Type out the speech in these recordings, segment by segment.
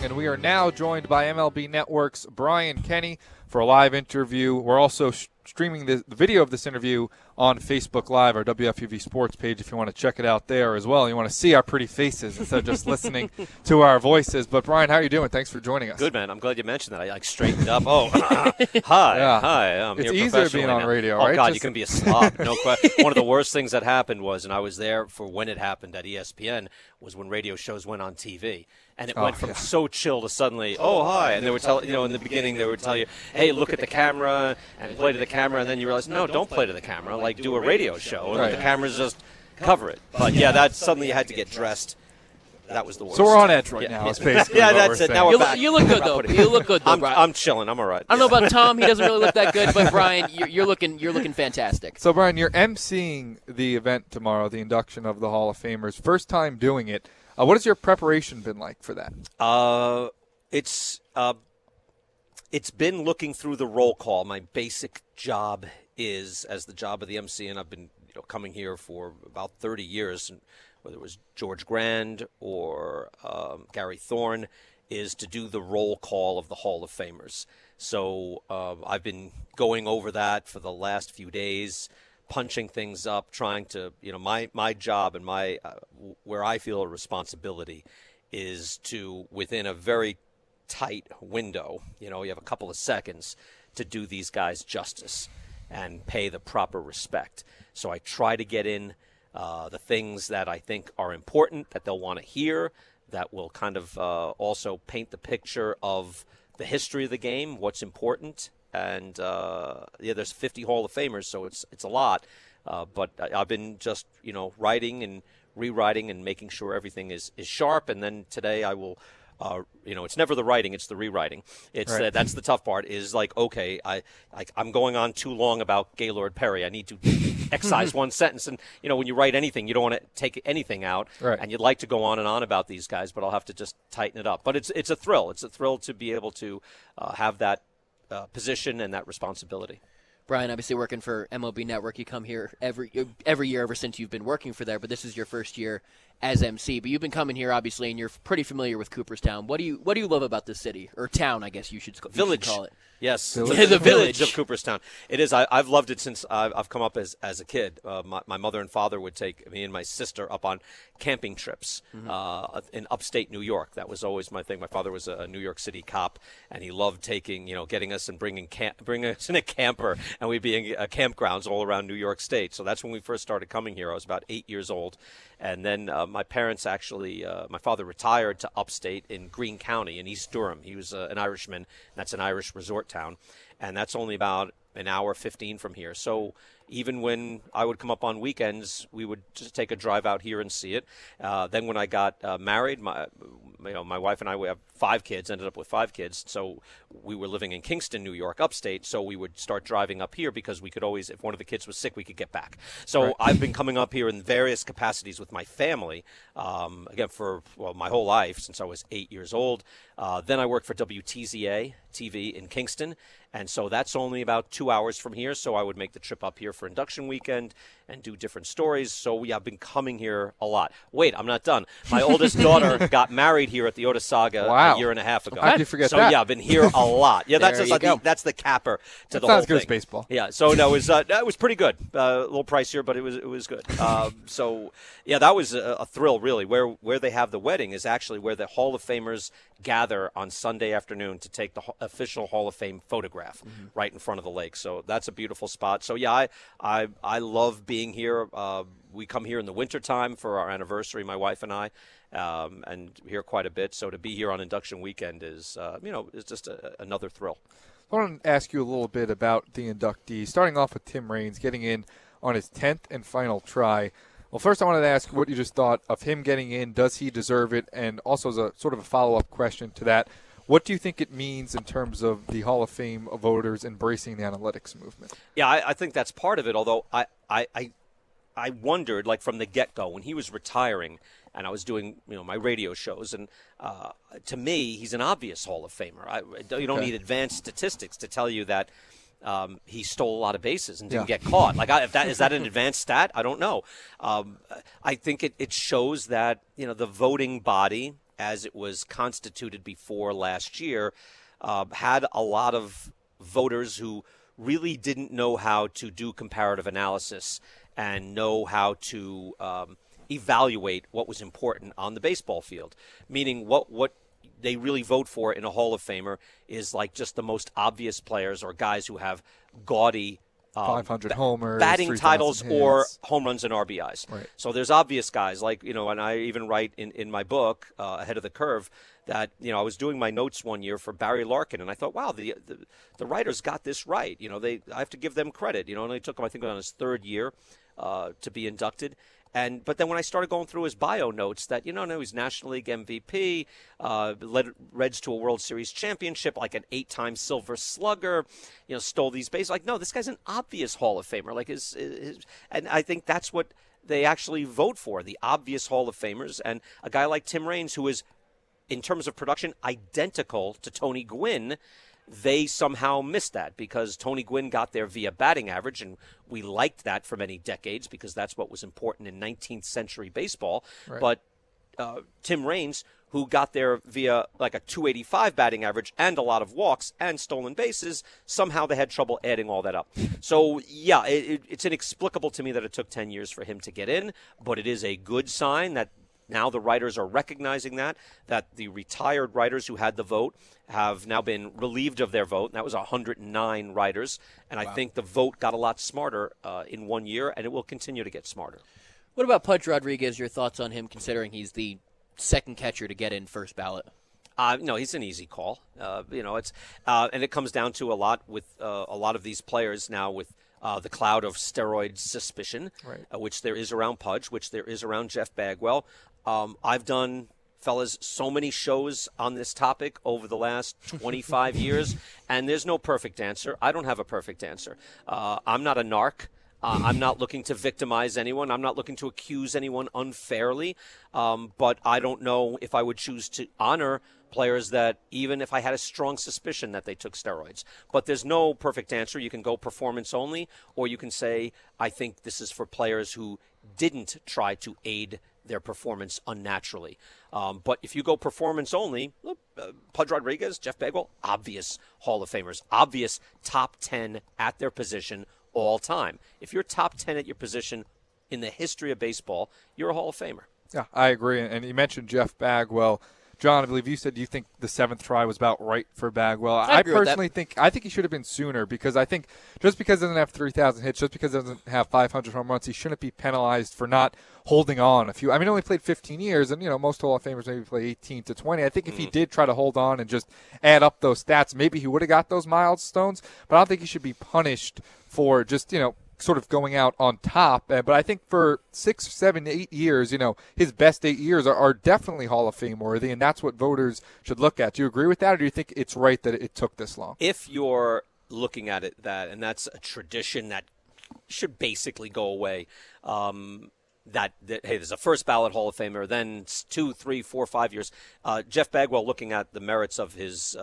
and we are now joined by MLB Network's Brian Kenny for a live interview. We're also streaming the video of this interview on Facebook Live, our WFUV Sports page, if you want to check it out there as well. You want to see our pretty faces instead of just listening to our voices. But, Brian, how are you doing? Thanks for joining us. Good, man. I'm glad you mentioned that. I straightened up. Oh, hi. Yeah. Hi. I'm it's here easier being on now. radio, oh, right? God, you can be a slob. No question. One of the worst things that happened was, and I was there for when it happened at ESPN, was when radio shows went on TV. And it went from so chill to suddenly, oh, hi. And they would tell, in the beginning, they would tell you, hey, look at the camera and play to the camera. And then you realize, no, don't play to the camera. Like, do a radio show. And let the cameras just cover it. But, yeah, that suddenly you had to get dressed. That was the worst. So we're on edge right now. Is basically yeah, what that's we're it. saying. Now we're back. You look good, though. You look good, though, Brian. I'm chilling. I'm all right. I don't know about Tom. He doesn't really look that good. But, Brian, you're looking fantastic. So, Brian, you're emceeing the event tomorrow, the induction of the Hall of Famers. First time doing it. What has your preparation been like for that? It's been looking through the roll call. My basic job is as the job of the MC, and I've been coming here for about 30 years, whether it was George Grand or Gary Thorne, is to do the roll call of the Hall of Famers. So I've been going over that for the last few days, punching things up, trying to, my job and where I feel a responsibility is to, within a very tight window, you have a couple of seconds to do these guys justice and pay the proper respect. So I try to get in the things that I think are important, that they'll want to hear, that will kind of also paint the picture of the history of the game, what's important. And, there's 50 Hall of Famers, so it's a lot. But I've been just, writing and rewriting and making sure everything is sharp. And then today I will, it's never the writing, it's the rewriting. It's right. That's the tough part is like, okay, I'm going on too long about Gaylord Perry. I need to excise one sentence. And, when you write anything, you don't want to take anything out. Right. And you'd like to go on and on about these guys, but I'll have to just tighten it up. But it's a thrill. It's a thrill to be able to have that position and that responsibility. Brian, obviously working for MLB Network, you come here every year ever since you've been working for there, but this is your first year as MC. But you've been coming here, obviously, and you're pretty familiar with Cooperstown. What do you love about this city, or town, I guess you should call it? Yes, the village of Cooperstown. It is. I've loved it since I've come up as a kid. My mother and father would take me and my sister up on camping trips in upstate New York. That was always my thing. My father was a New York City cop, and he loved taking, getting us and bringing us in a camper, and we'd be in campgrounds all around New York State. So that's when we first started coming here. I was about 8 years old. And then my parents actually, my father retired to upstate in Greene County in East Durham. He was an Irishman. That's an Irish resort town. And that's only about an hour 15 from here. So even when I would come up on weekends, we would just take a drive out here and see it. Then when I got married, my wife and I, we have 5 kids, ended up with 5 kids. So we were living in Kingston, New York, upstate. So we would start driving up here because we could always, if one of the kids was sick, we could get back. So right. I've been coming up here in various capacities with my family, again, for my whole life since I was 8 years old. Then I worked for WTZA TV in Kingston. And so that's only about 2 hours from here. So I would make the trip up here for induction weekend and do different stories. So I've been coming here a lot. Wait, I'm not done. My oldest daughter got married here at the Otis Saga a year and a half ago. How did you forget that? So yeah, I've been here a lot. Yeah, that's the capper to the whole thing. Sounds good as baseball. Yeah, so no, it was pretty good. A little pricier, but it was good. So yeah, that was a thrill really. Where they have the wedding is actually where the Hall of Famers gather on Sunday afternoon to take the official Hall of Fame photograph right in front of the lake. So that's a beautiful spot. So yeah, I love being here. We come here in the wintertime for our anniversary, my wife and I, and here quite a bit. So to be here on induction weekend is just another thrill. I want to ask you a little bit about the inductees, starting off with Tim Raines getting in on his 10th and final try. Well, first I wanted to ask what you just thought of him getting in. Does he deserve it? And also as a sort of a follow-up question to that, what do you think it means in terms of the Hall of Fame voters embracing the analytics movement? Yeah, I think that's part of it, although I wondered, like from the get-go, when he was retiring and I was doing my radio shows, and to me, he's an obvious Hall of Famer. You don't need advanced statistics to tell you that he stole a lot of bases and didn't get caught. Like, is that an advanced stat? I don't know. I think it shows that the voting body as it was constituted before last year, had a lot of voters who really didn't know how to do comparative analysis and know how to evaluate what was important on the baseball field. Meaning what they really vote for in a Hall of Famer is like just the most obvious players or guys who have gaudy 500 homers, batting 3,000 titles, hits. or home runs and RBIs. Right. So there's obvious guys like, and I even write in my book, Ahead of the Curve, that, I was doing my notes one year for Barry Larkin, and I thought, wow, the writers got this right. I have to give them credit. It only took him, I think, on his third year to be inducted. But then when I started going through his bio notes, that he's National League MVP, led Reds to a World Series championship, like an 8-time Silver Slugger, stole these bases. Like, no, this guy's an obvious Hall of Famer. Like his and I think that's what they actually vote for, the obvious Hall of Famers. And a guy like Tim Raines, who is, in terms of production, identical to Tony Gwynn. They somehow missed that because Tony Gwynn got there via batting average, and we liked that for many decades because that's what was important in 19th century baseball. Right. But Tim Raines, who got there via like a 285 batting average and a lot of walks and stolen bases, somehow they had trouble adding all that up. So, yeah, it's inexplicable to me that it took 10 years for him to get in, but it is a good sign that now the writers are recognizing that the retired writers who had the vote have now been relieved of their vote. And that was 109 writers. And I think the vote got a lot smarter in 1 year, and it will continue to get smarter. What about Pudge Rodriguez? Your thoughts on him, considering he's the second catcher to get in first ballot? No, he's an easy call. It's and it comes down to a lot with a lot of these players now with the cloud of steroid suspicion, right. Which there is around Pudge, which there is around Jeff Bagwell. I've done, fellas, so many shows on this topic over the last 25 years, and there's no perfect answer. I don't have a perfect answer. I'm not a narc. I'm not looking to victimize anyone. I'm not looking to accuse anyone unfairly. But I don't know if I would choose to honor players that, even if I had a strong suspicion that they took steroids. But there's no perfect answer. You can go performance only, or you can say, I think this is for players who didn't try to aid their performance unnaturally. But if you go performance only, look, Pudge Rodriguez, Jeff Bagwell, obvious Hall of Famers, obvious top 10 at their position all time. If you're top 10 at your position in the history of baseball, you're a Hall of Famer. Yeah, I agree. And you mentioned Jeff Bagwell. John, I believe you said you think the 7th try was about right for Bagwell. I personally think he should have been sooner, because I think just because he doesn't have 3,000 hits, just because he doesn't have 500 home runs, he shouldn't be penalized for not holding on a few. I mean, he only played 15 years, and most Hall of Famers maybe play 18 to 20. I think if he did try to hold on and just add up those stats, maybe he would have got those milestones. But I don't think he should be punished for just sort of going out on top. But I think for 6, 7, 8 years, his best 8 years are definitely Hall of Fame worthy, and that's what voters should look at. Do you agree with that, or do you think it's right that it took this long? If you're looking at it and that's a tradition that should basically go away, that hey, there's a first ballot Hall of Famer, then 2, 3, 4, 5 years. Jeff Bagwell, looking at the merits of his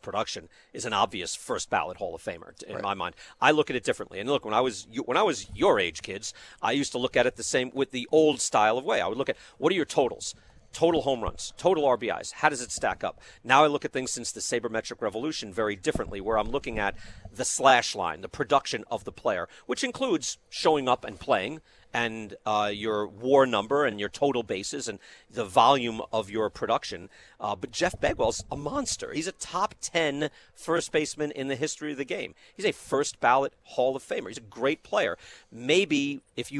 production, is an obvious first ballot Hall of Famer in my mind. I look at it differently. And look, when I was your age, kids, I used to look at it the same with the old style of way. I would look at, what are your totals? Total home runs, total RBIs. How does it stack up? Now I look at things since the sabermetric revolution very differently, where I'm looking at the slash line, the production of the player, which includes showing up and playing, and your WAR number and your total bases and the volume of your production. But Jeff Bagwell's a monster. He's a top 10 first baseman in the history of the game. He's a first ballot Hall of Famer. He's a great player. Maybe if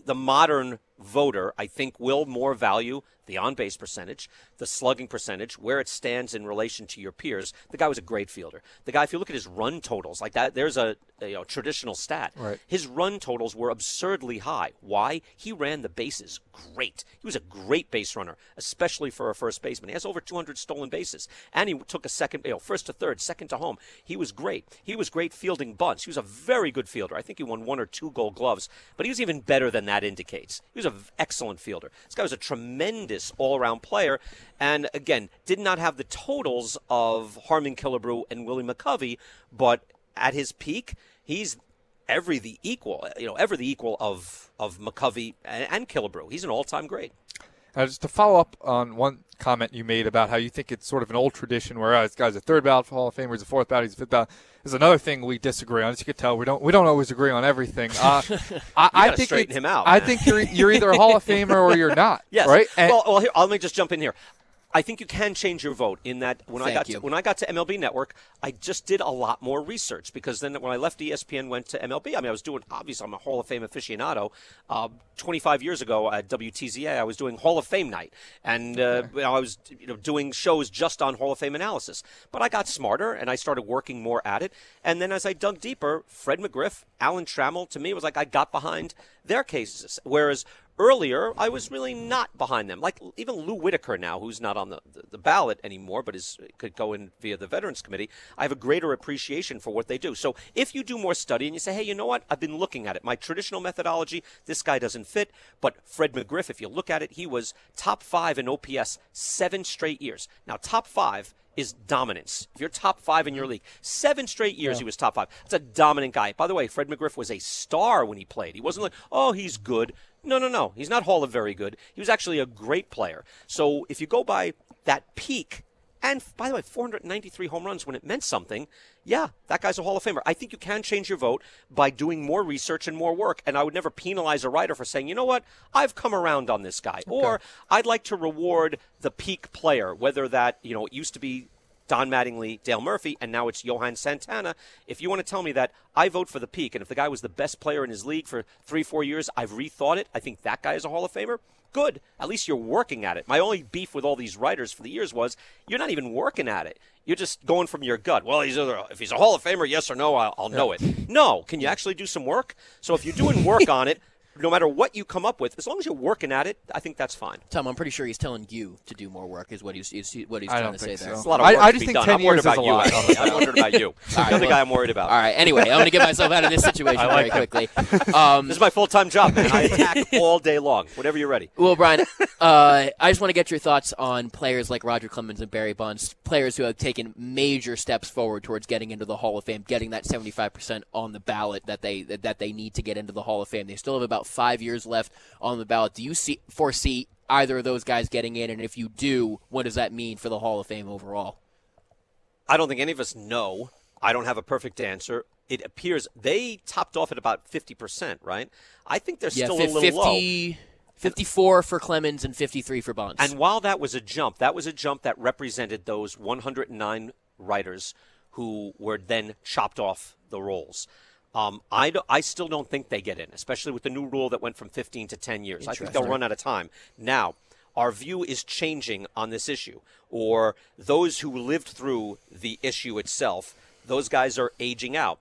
the modern voter, I think, will more value the on-base percentage, the slugging percentage, where it stands in relation to your peers. The guy was a great fielder. The guy, if you look at his run totals, like that, there's a traditional stat. Right. His run totals were absurdly high. Why? He ran the bases great. He was a great base runner, especially for a first baseman. He has over 200 stolen bases, and he took a second, first to third, second to home. He was great. He was great fielding bunts. He was a very good fielder. I think he won 1 or 2 Gold Gloves, but he was even better than that indicates. He was an excellent fielder. This guy was a tremendous all-around player, and again, did not have the totals of Harmon Killebrew and Willie McCovey, but at his peak, he's ever the equal of McCovey and Killebrew. He's an all-time great. Just to follow up on one comment you made about how you think it's sort of an old tradition where this guy's a third ballot Hall of Famer, he's a fourth ballot, he's a fifth ballot. There's another thing we disagree on. As you can tell, we don't always agree on everything. I think straighten him out. I think you're either a Hall of Famer or you're not. Yes. Right. Well, here, let me just jump in here. I think you can change your vote in that when I got to MLB Network, I just did a lot more research because then when I left ESPN, went to MLB, I was doing, obviously I'm a Hall of Fame aficionado. 25 years ago at WTZA, I was doing Hall of Fame night, and I was doing shows just on Hall of Fame analysis. But I got smarter and I started working more at it. And then as I dug deeper, Fred McGriff, Alan Trammell, to me, it was like I got behind their cases, whereas earlier, I was really not behind them. Like even Lou Whitaker now, who's not on the ballot anymore, but could go in via the Veterans Committee. I have a greater appreciation for what they do. So if you do more study and you say, hey, you know what? I've been looking at it. My traditional methodology, this guy doesn't fit. But Fred McGriff, if you look at it, he was top 5 in OPS 7 straight years. Now, top 5 is dominance. If you're top 5 in your league, 7 straight years he was top 5. That's a dominant guy. By the way, Fred McGriff was a star when he played. He wasn't like, oh, he's good. No. He's not Hall of Very Good. He was actually a great player. So if you go by that peak, and by the way, 493 home runs when it meant something, yeah, that guy's a Hall of Famer. I think you can change your vote by doing more research and more work, and I would never penalize a writer for saying, you know what, I've come around on this guy. Okay. Or I'd like to reward the peak player, whether that, it used to be Don Mattingly, Dale Murphy, and now it's Johan Santana. If you want to tell me that, I vote for the peak, and if the guy was the best player in his league for 3-4 years, I've rethought it, I think that guy is a Hall of Famer. Good. At least you're working at it. My only beef with all these writers for the years was you're not even working at it. You're just going from your gut. Well, if he's a Hall of Famer, yes or no, I'll know it. No. Can you actually do some work? So if you're doing work on it, no matter what you come up with, as long as you're working at it, I think that's fine. Tom, I'm pretty sure he's telling you to do more work is what he's trying to say there. It's a lot of work I to just be think done. 10 I'm worried years is about a you. lot. I'm worried about you. You're the guy I'm worried about. All right. Anyway, I'm going to get myself out of this situation very quickly. This is my full-time job, man. I attack all day long. Whenever you're ready. Well, Brian, I just want to get your thoughts on players like Roger Clemens and Barry Bonds, players who have taken major steps forward towards getting into the Hall of Fame, getting that 75% on the ballot that they need to get into the Hall of Fame. They still have about 5 years left on the ballot. Do you foresee either of those guys getting in? And if you do, what does that mean for the Hall of Fame overall? I don't think any of us know. I don't have a perfect answer. It appears they topped off at about 50%, right? I think they're still a little low. 54 for Clemens and 53 for Bonds. And while that was a jump that represented those 109 writers who were then chopped off the rolls. I still don't think they get in, especially with the new rule that went from 15 to 10 years. I think they'll run out of time. Now, our view is changing on this issue, or those who lived through the issue itself, those guys are aging out.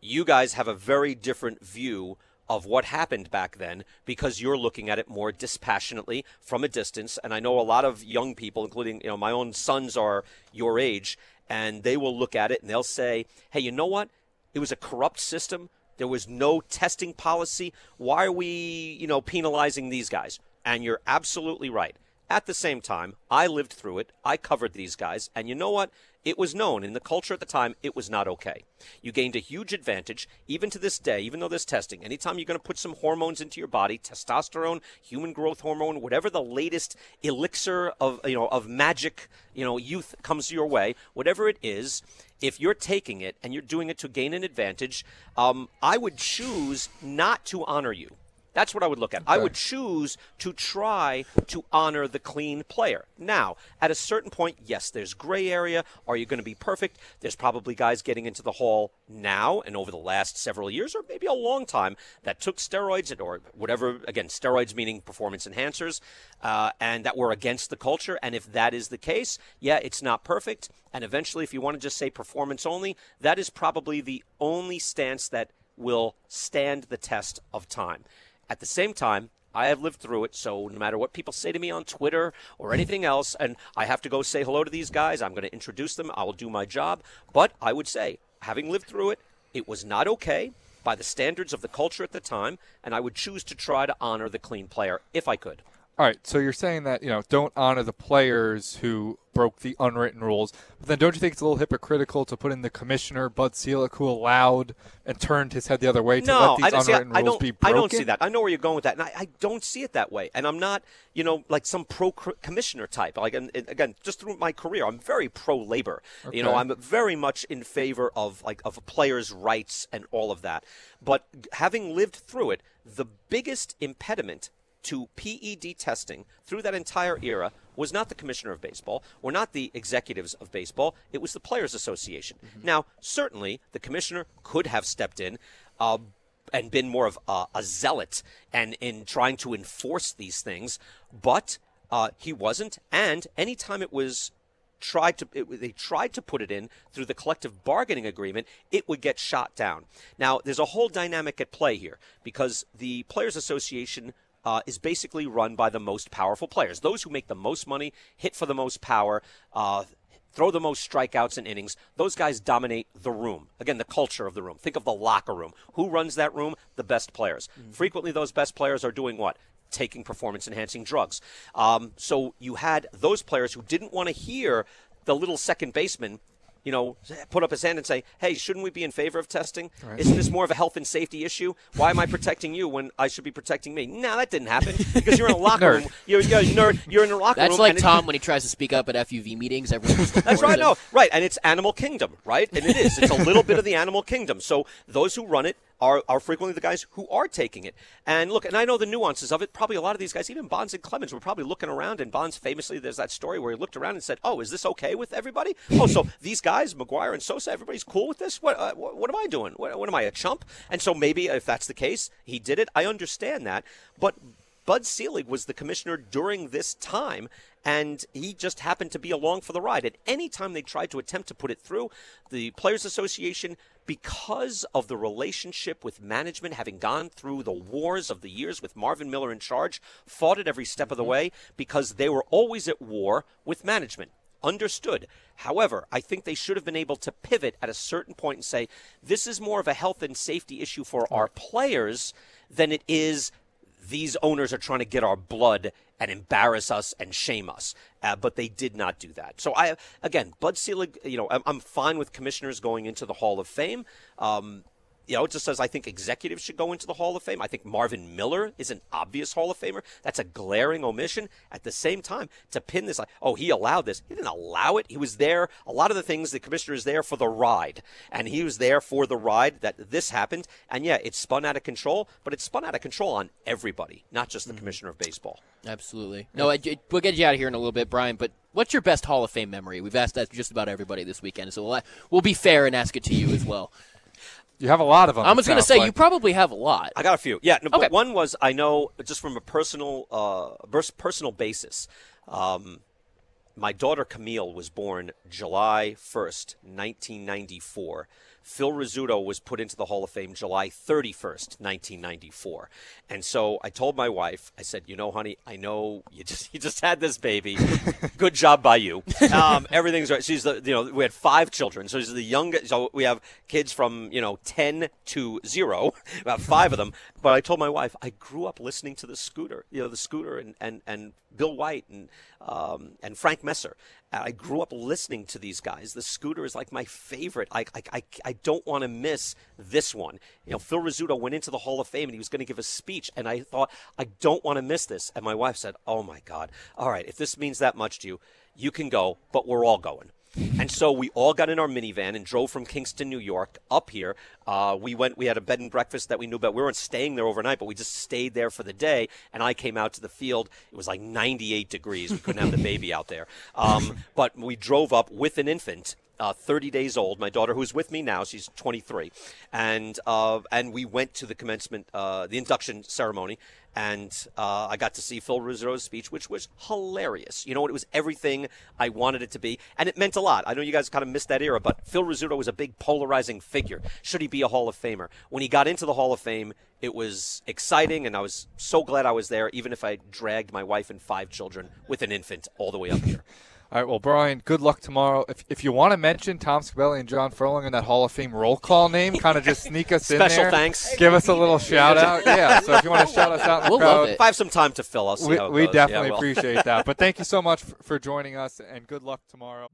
You guys have a very different view of what happened back then because you're looking at it more dispassionately from a distance. And I know a lot of young people, including my own sons are your age, and they will look at it and they'll say, hey, you know what? It was a corrupt system. There was no testing policy. Why are we, penalizing these guys? And you're absolutely right. At the same time, I lived through it. I covered these guys. And you know what? It was known in the culture at the time it was not okay. You gained a huge advantage, even to this day, even though there's testing. Anytime you're going to put some hormones into your body, testosterone, human growth hormone, whatever the latest elixir of magic, youth comes your way, whatever it is, if you're taking it and you're doing it to gain an advantage, I would choose not to honor you. That's what I would look at. Okay. I would choose to try to honor the clean player. Now, at a certain point, yes, there's gray area. Are you going to be perfect? There's probably guys getting into the Hall now and over the last several years or maybe a long time that took steroids or whatever, again, steroids meaning performance enhancers, and that were against the culture. And if that is the case, yeah, it's not perfect. And eventually, if you want to just say performance only, that is probably the only stance that will stand the test of time. At the same time, I have lived through it, so no matter what people say to me on Twitter or anything else, and I have to go say hello to these guys, I'm going to introduce them, I will do my job. But I would say, having lived through it, it was not okay by the standards of the culture at the time, and I would choose to try to honor the clean player if I could. All right, so you're saying that, don't honor the players who broke the unwritten rules, but then don't you think it's a little hypocritical to put in the commissioner, Bud Selig, who allowed and turned his head the other way to let these unwritten rules be broken? I don't see that. I know where you're going with that, and I don't see it that way. And I'm not, like some pro-commissioner type. Like, and again, just through my career, I'm very pro-labor. Okay. I'm very much in favor of a player's rights and all of that. But having lived through it, the biggest impediment to PED testing through that entire era was not the commissioner of baseball or not the executives of baseball. It was the Players Association. Mm-hmm. Now, certainly, the commissioner could have stepped in and been more of a zealot and in trying to enforce these things, but he wasn't. And anytime it was they tried to put it in through the collective bargaining agreement, it would get shot down. Now, there's a whole dynamic at play here because the Players Association is basically run by the most powerful players, those who make the most money, hit for the most power, throw the most strikeouts and innings. Those guys dominate the room. Again, the culture of the room. Think of the locker room. Who runs that room? The best players. Mm-hmm. Frequently, those best players are doing what? Taking performance-enhancing drugs. So you had those players who didn't want to hear the little second baseman put up his hand and say, hey, shouldn't we be in favor of testing? Right. Isn't this more of a health and safety issue? Why am I protecting you when I should be protecting me? No, that didn't happen because you're in a locker room. You're a nerd. You're in a locker room. That's like Tom when he tries to speak up at FUV meetings. That's right. No, right. And it's animal kingdom, right? And it is. It's a little bit of the animal kingdom. So those who run it are frequently the guys who are taking it. And look, and I know the nuances of it. Probably a lot of these guys, even Bonds and Clemens, were probably looking around. And Bonds famously, there's that story where he looked around and said, oh, is this okay with everybody? Oh, so these guys, McGuire and Sosa, everybody's cool with this? What am I doing? What am I, a chump? And so maybe if that's the case, he did it. I understand that. But Bud Selig was the commissioner during this time, and he just happened to be along for the ride. At any time they tried to attempt to put it through, the Players Association, because of the relationship with management, having gone through the wars of the years with Marvin Miller in charge, fought it every step of the way because they were always at war with management. Understood. However, I think they should have been able to pivot at a certain point and say, this is more of a health and safety issue for our players than it is these owners are trying to get our blood and embarrass us and shame us. But they did not do that. So, again, Bud Selig, I'm fine with commissioners going into the Hall of Fame. It just says I think executives should go into the Hall of Fame. I think Marvin Miller is an obvious Hall of Famer. That's a glaring omission. At the same time, to pin this, he allowed this. He didn't allow it. He was there. A lot of the things, the commissioner is there for the ride. And he was there for the ride that this happened. And, yeah, it spun out of control, but it spun out of control on everybody, not just the commissioner of baseball. Absolutely. No, we'll get you out of here in a little bit, Brian, but what's your best Hall of Fame memory? We've asked that just about everybody this weekend, so we'll be fair and ask it to you as well. You have a lot of them. I was going to say, you probably have a lot. I got a few. Yeah, no, okay. But one was, I know, just from a personal basis, my daughter Camille was born July 1st, 1994. Phil Rizzuto was put into the Hall of Fame July 31st, 1994. And so I told my wife, I said, honey, I know you just had this baby. Good job by you. Everything's right. She's we had 5 children. So she's the youngest. So we have kids from, 10 to 0, about 5 of them. But I told my wife, I grew up listening to the Scooter, the Scooter and Bill White and Frank Messer. I grew up listening to these guys. The Scooter is like my favorite. I don't want to miss this one. Phil Rizzuto went into the Hall of Fame and he was going to give a speech, and I thought, I don't want to miss this. And my wife said, oh my God, all right, if this means that much to you, you can go, but we're all going. And so we all got in our minivan and drove from Kingston, New York, up here. We had a bed and breakfast that we knew about. We weren't staying there overnight, but we just stayed there for the day. And I came out to the field. It was like 98 degrees. We couldn't have the baby out there. But we drove up with an infant, 30 days old. My daughter, who's with me now, she's 23. And we went to the commencement, the induction ceremony. And I got to see Phil Rizzuto's speech, which was hilarious. It was everything I wanted it to be. And it meant a lot. I know you guys kind of missed that era, but Phil Rizzuto was a big polarizing figure. Should he be a Hall of Famer? When he got into the Hall of Fame, it was exciting, and I was so glad I was there, even if I dragged my wife and 5 children with an infant all the way up here. All right, well, Brian, good luck tomorrow. If you want to mention Tom Scabelli and John Furlong in that Hall of Fame roll call name, kind of just sneak us in there. Special thanks. Give us a little shout out. Yeah, so if you want to shout us out in the We'll crowd, love it. If I have some time to fill, I'll see how it we goes. definitely Yeah, well. appreciate that. But thank you so much for joining us, and good luck tomorrow.